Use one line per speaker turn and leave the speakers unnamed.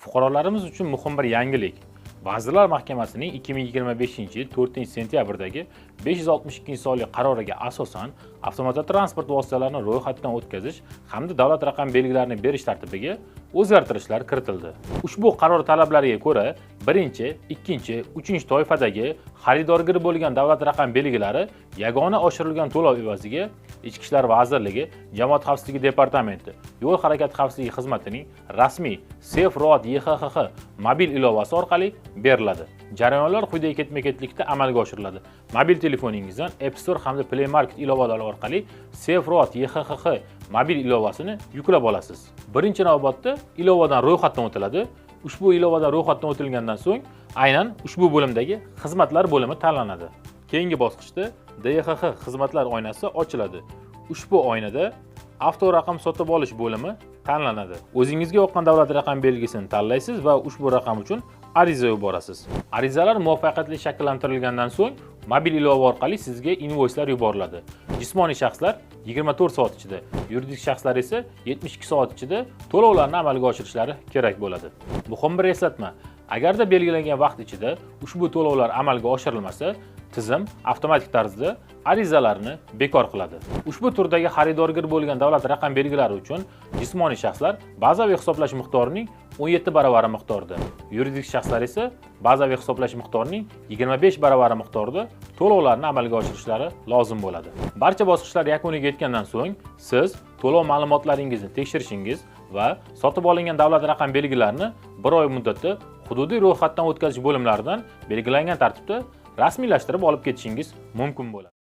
Fuqarolarimiz uchun muhim bir yangilik. Vazirlar Mahkamasining 2025-yil 4-sentyabrdagi 562-sonli qaroriga asosan avtomobil transport vositalarini ro'yxatdan o'tkazish hamda davlat raqam belgilarini berish tartibiga o'zgartirishlar kiritildi. Ushbu qaror talablariga ko'ra, 1-chi, 2-chi, 3-chi toifadagi xaridorgir bo'lgan davlat raqam belgilari yagona oshirilgan to'lov evaziga Ichki ishlar vazirligi, Jamoat xavfsizligi departamenti, Yo'l harakati xavfsizligi xizmatining rasmiy SafeRoad YHXX mobil ilovasi orqali beriladi. Jarayonlar quyidagi ketma-ketlikda amalga oshiriladi. Mobil telefoningizdan App Store hamda Play Market ilovalari orqali SafeRoad YHXX mobil ilovasini yuklab olasiz. Birinchi navbatda ilovadan ro'yxatdan o'tiladi. Ushbu ilovadan ro'yxatdan o'tilgandan so'ng aynan ushbu bo'limdagi xizmatlar bo'limi tanlanadi. Keyingi bosqichda DXX xizmatlar oynasi ochiladi. Ushbu oynada avto raqam sotib olish bo'limi tanlanadi. O'zingizga yoqqan davlat raqam belgisini tanlaysiz va ushbu raqam uchun ariza yuborasiz. Arizalar muvaffaqiyatli shakllantirilgandan so'ng mobil ilova orqali sizga invoyslar yuboriladi. Jismoniy shaxslar 24 soat ichida, yuridik shaxslar esa 72 soat ichida to'lovlarni amalga oshirishlari kerak bo'ladi. Muhim bir eslatma: agarda belgilangan vaqt ichida ushbu to'lovlar amalga oshirilmasa, tizim avtomatik tarzda arizalarni bekor qiladi. Ushbu turdagi xaridorgir bo'lgan davlat raqam belgilari uchun jismoniy shaxslar bazaviy hisoblash miqdorining 17 baravari miqdorida, yuridik shaxslar esa bazaviy hisoblash miqdorining 25 baravari miqdorida to'lovlarni amalga oshirishlari lozim bo'ladi. Barcha bosqichlar yakuniga yetgandan so'ng siz to'lov ma'lumotlaringizni tekshirishingiz va sotib olingan davlat raqam belgilarini 1 oy muddatda hududiy ro'yxatdan o'tkazish bo'limlaridan belgilangan tartibda rasmiylashtirib olib ketishingiz mumkin bo'ladi.